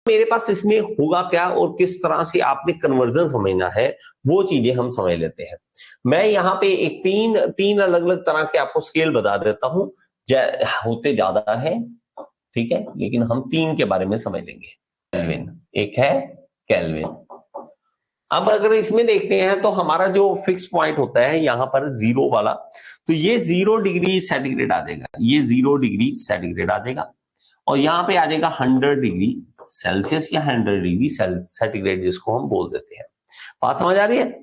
मेरे पास इसमें होगा क्या और किस तरह से आपने कन्वर्जन समझना है, वो चीजें हम समझ लेते हैं। मैं यहाँ पे एक तीन अलग अलग तरह के आपको स्केल बता देता हूं, होते ज्यादा है, ठीक है, लेकिन हम तीन के बारे में समझ लेंगे। केल्विन, एक है केल्विन। अब अगर इसमें देखते हैं तो हमारा जो फिक्स पॉइंट होता है यहाँ पर जीरो वाला, तो ये 0 डिग्री सेंटीग्रेड आ जाएगा, ये 0 डिग्री सेंटीग्रेड आ जाएगा, और यहाँ पे आ जाएगा 100 डिग्री सेल्सियस या 100 डिग्री सेंटीग्रेड जिसको हम बोल देते हैं। बात समझ आ रही है?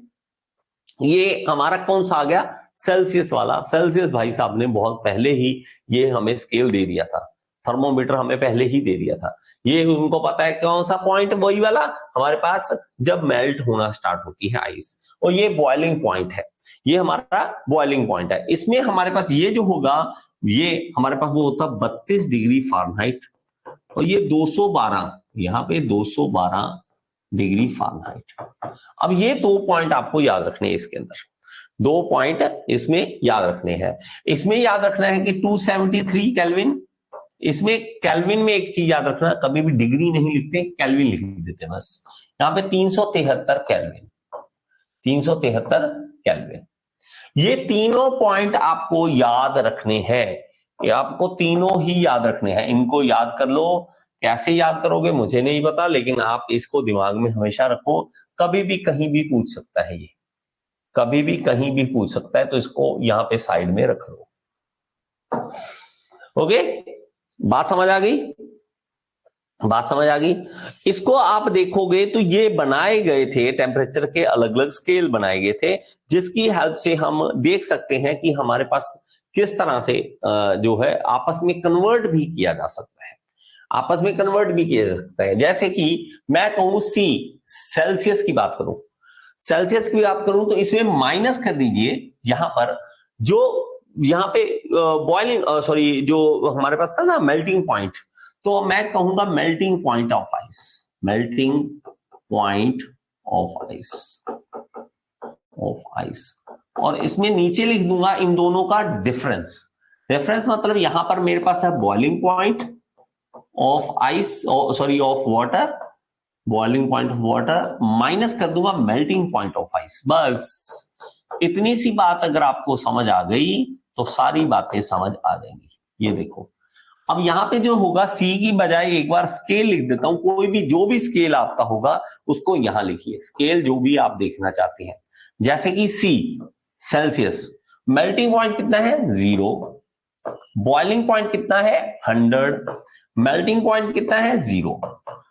ये हमारा कौन सा आ गया? सेल्सियस वाला। सेल्सियस भाई साहब ने बहुत पहले ही ये हमें स्केल दे दिया था, थर्मोमीटर हमें पहले ही दे दिया था। ये उनको पता है कौन सा पॉइंट, वही वाला हमारे पास जब मेल्ट होना स्टार्ट होती है आइस, और ये बॉइलिंग पॉइंट है, ये हमारा बॉइलिंग पॉइंट है। इसमें हमारे पास ये जो होगा, ये हमारे पास वो होता है 32 डिग्री फ़ारेनहाइट, और ये 212, यहाँ पे 212 डिग्री फ़ारेनहाइट। अब ये 2 पॉइंट आपको याद रखने हैं, इसके अंदर 2 पॉइंट इसमें याद रखने हैं। इसमें याद रखना है कि 273 केल्विन। इसमें केल्विन में एक चीज याद रखना, कभी भी डिग्री नहीं लिखते, केल्विन लिख देते बस। यहाँ पे 373 केल्विन, 373 केल्विन। ये तीनों पॉइंट आपको याद रखने हैं, ये आपको तीनों ही याद रखने हैं। इनको याद कर लो। कैसे याद करोगे मुझे नहीं पता, लेकिन आप इसको दिमाग में हमेशा रखो, कभी भी कहीं भी पूछ सकता है, ये कभी भी कहीं भी पूछ सकता है, तो इसको यहां पे साइड में रख लो। ओके, बात समझ आ गई? बात समझ आ गई? इसको आप देखोगे तो ये बनाए गए थे, टेम्परेचर के अलग अलग स्केल बनाए गए थे, जिसकी हेल्प से हम देख सकते हैं कि हमारे पास किस तरह से जो है आपस में कन्वर्ट भी किया जा सकता है, आपस में कन्वर्ट भी किया जा सकता है। जैसे कि मैं कहूं सी, सेल्सियस की बात करूं, सेल्सियस की बात करूं तो इसमें माइनस कर दीजिए यहां पर, जो यहाँ पे बॉइलिंग सॉरी जो हमारे पास था ना मेल्टिंग पॉइंट, तो मैं कहूंगा melting point of ice, melting point of ice, of ice, और इसमें नीचे लिख दूंगा इन दोनों का डिफरेंस। डिफरेंस मतलब यहां पर मेरे पास है boiling point of ice, sorry of water, boiling point of water, minus कर दूंगा मेल्टिंग पॉइंट ऑफ आइस। बस इतनी सी बात अगर आपको समझ आ गई तो सारी बातें समझ आ जाएंगी। ये देखो, अब यहां पे जो होगा सी की बजाय एक बार स्केल लिख देता हूं, कोई भी जो भी स्केल आपका होगा उसको यहां लिखिए, स्केल जो भी आप देखना चाहते हैं। जैसे कि सी, सेल्सियस, मेल्टिंग पॉइंट कितना है 0, बॉइलिंग पॉइंट कितना है 100, मेल्टिंग पॉइंट कितना है 0।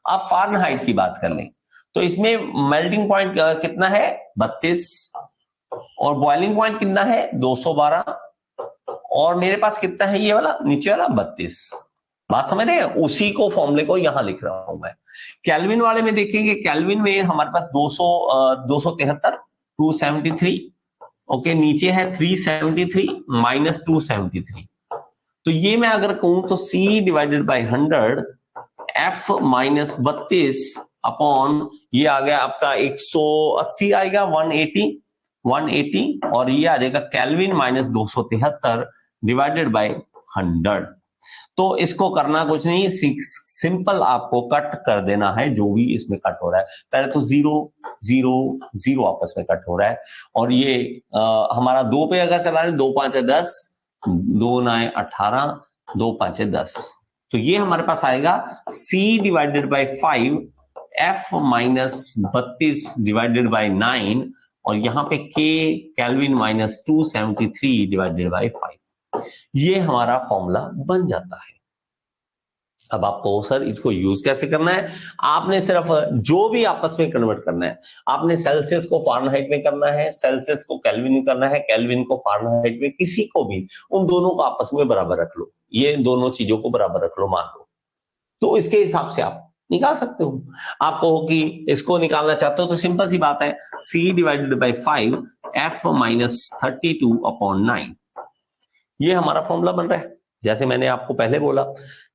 अब फ़ारेनहाइट की बात कर लें तो इसमें मेल्टिंग पॉइंट कितना है 32, और बॉइलिंग पॉइंट कितना है 212, और मेरे पास कितना है ये वाला नीचे वाला 32। बात समझ रहे हैं? उसी को फॉर्मूले को यहां लिख रहा हूं मैं। केल्विन वाले में देखेंगे, केल्विन में हमारे पास 273, 273, ओके, नीचे है 373 माइनस 273। तो ये मैं अगर कहूं तो C divided by 100 F minus 32 upon, ये आ गया आपका 180 आएगा, 180, और ये आ जाएगा केल्विन माइनस 273 डिवाइडेड बाय 100। तो इसको करना कुछ नहीं, सिंपल आपको कट कर देना है जो भी इसमें कट हो रहा है। पहले तो 0 0 0 आपस में कट हो रहा है, और ये हमारा 2 पे अगर चला रहे 2 5 10, 2 9 18, 2 5 10, तो ये हमारे पास आएगा C divided by 5 F minus 32 divided by 9, और यहां पे K kelvin minus 273 divided by 5। ये हमारा फॉर्मूला बन जाता है। अब आपको सर इसको यूज कैसे करना है, आपने सिर्फ जो भी आपस में कन्वर्ट करना है, आपने सेल्सियस को फ़ारेनहाइट में करना है, सेल्सियस को केल्विन में करना है, केल्विन को फ़ारेनहाइट में, किसी को भी उन दोनों को आपस में बराबर रख लो, ये दोनों चीजों को बराबर रख लो मान लो, तो इसके हिसाब से आप निकाल सकते हो। आपको कि इसको निकालना चाहते हो तो सिंपल सी बात है, C divided by 5 F minus 32 upon 9, ये हमारा फॉर्मूला बन रहा है जैसे मैंने आपको पहले बोला,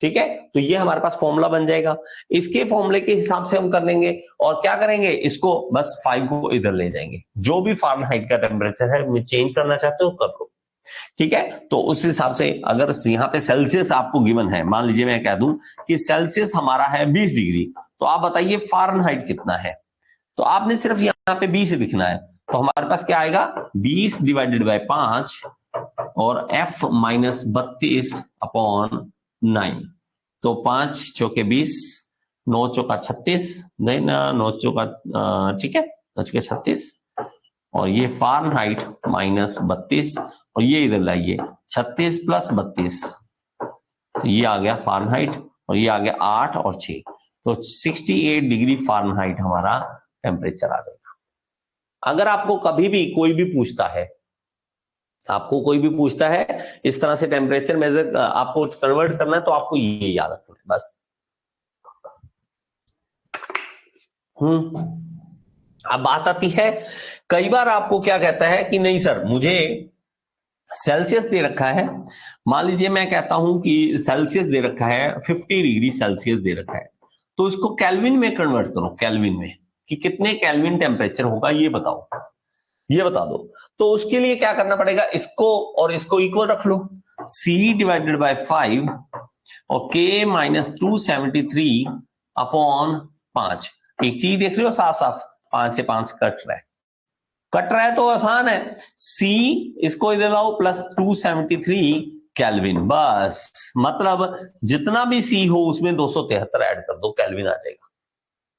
ठीक है। तो ये हमारे पास फॉर्मूला बन जाएगा, इसके फॉर्मूले के हिसाब से हम कर लेंगे, और क्या करेंगे, इसको बस 5 को इधर ले जाएंगे, जो भी फ़ारेनहाइट का टेम्परेचर है मैं चेंज करना चाहते हो कर लो। ठीक है, तो उस हिसाब से अगर यहाँ पे सेल्सियस आपको गिवन है, मान लीजिए मैं कह दूं कि सेल्सियस हमारा है 20 डिग्री, तो आप बताइए फारेनहाइट कितना है, तो आपने सिर्फ यहाँ पे 20 लिखना है, तो हमारे पास क्या आएगा 20 डिवाइडेड बाय 5 और f माइनस 32 अपॉन 9, तो 5 चौके 20, 9 चौका 36, देन 9 चौका ठीक है 9 चौके 36, और ये फारेनहाइट माइनस 32, और ये इधर लाइए 36 प्लस 32, तो ये आ गया फारेनहाइट, और ये आ गया 8 और 6, तो 68 डिग्री फारेनहाइट हमारा टेम्परेचर आ जाएगा। अगर आपको कभी भी कोई भी पूछता है, आपको कोई भी पूछता है इस तरह से टेम्परेचर मेजर आपको कन्वर्ट करना है, तो आपको ये याद रखना है बस। अब बात आती है, कई बार आपको क्या कहता है कि नहीं सर मुझे सेल्सियस दे रखा है, मान लीजिए मैं कहता हूं कि सेल्सियस दे रखा है 50 डिग्री सेल्सियस दे रखा है, तो इसको केल्विन में कन्वर्ट करो, केल्विन में कि कितने केल्विन टेम्परेचर होगा ये बताओ, ये बता दो। तो उसके लिए क्या करना पड़ेगा, इसको और इसको इक्वल रख लो, C डिवाइडेड बाय 5 और K माइनस 273 अपॉन 5। एक चीज देख रहे हो साफ साफ, 5 से 5 कट रहा है तो आसान है, C इसको इधर लाओ प्लस 273 केल्विन, बस मतलब जितना भी C हो उसमें 273 ऐड कर दो, केल्विन आ जाएगा।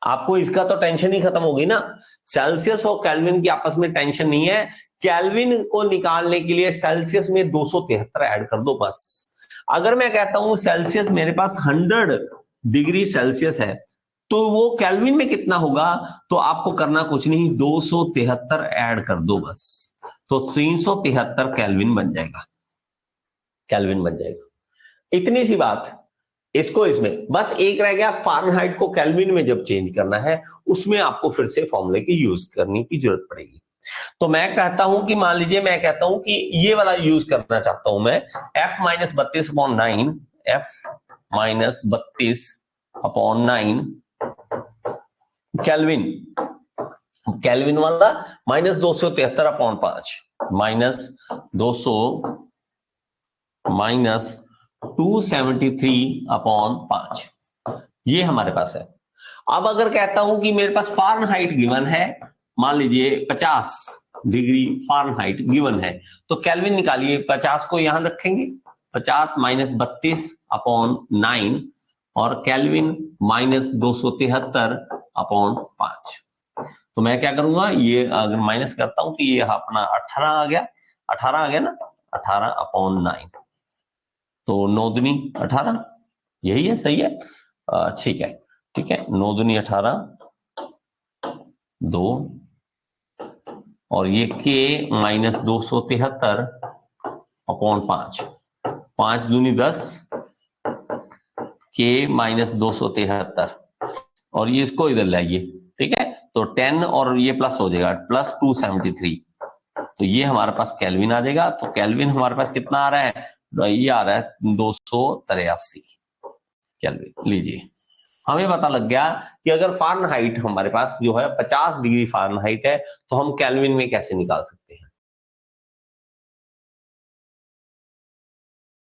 आपको इसका तो टेंशन ही खत्म होगी ना, सेल्सियस और केल्विन की आपस में टेंशन नहीं है, केल्विन को निकालने के लिए सेल्सियस में 273 ऐड कर दो बस। अगर मैं कहता हूं सेल्सियस मेरे पास 100 डिग्री सेल्सियस है, तो वो केल्विन में कितना होगा, तो आपको करना कुछ नहीं, 273 ऐड कर दो बस, तो 373 केल्विन बन जाएगा, केल्विन बन जाएगा। इतनी सी बात, इसको इसमें बस एक रह गया, फारेनहाइट को केल्विन में जब चेंज करना है उसमें आपको फिर से फॉर्मूले की यूज करने की जरूरत पड़ेगी। तो मैं कहता हूं कि मान लीजिए मैं कहता हूं कि ये वाला यूज करना चाहता हूं मैं, f minus 32 upon 9, f minus 32 upon 9 kelvin, kelvin वाला minus 273 upon 5, minus 200 minus 273 upon 5, ये हमारे पास है। अब अगर कहता हूं कि मेरे पास फारेनहाइट गिवन है, मान लीजिए 50 डिग्री फारेनहाइट गिवन है, तो केल्विन निकालिए, 50 को यहां रखेंगे, 50 माइनस 32 अपॉन 9 और केल्विन माइनस 273 अपॉन 5। तो मैं क्या करूंगा, ये अगर माइनस करता हूं तो ये अपना 18 आ गया, 18 आ गया ना, 18 अपॉन 9, तो 9 दूनी 18, यही है, सही है, ठीक है, ठीक है, 9 दूनी 18 2, और ये के माइनस 273 अपॉन 5, 5 दूनी 10, के माइनस 273, और ये इसको इधर लाइए, ठीक है, तो 10 और ये प्लस हो जाएगा, प्लस 273, तो ये हमारे पास केल्विन आ जाएगा। तो केल्विन हमारे पास कितना आ रहा है, ये आ रहा है 283 केल्विन। लीजिए, हमें पता लग गया कि अगर फारेनहाइट हमारे पास जो है 50 डिग्री फारेनहाइट है, तो हम केल्विन में कैसे निकाल सकते हैं।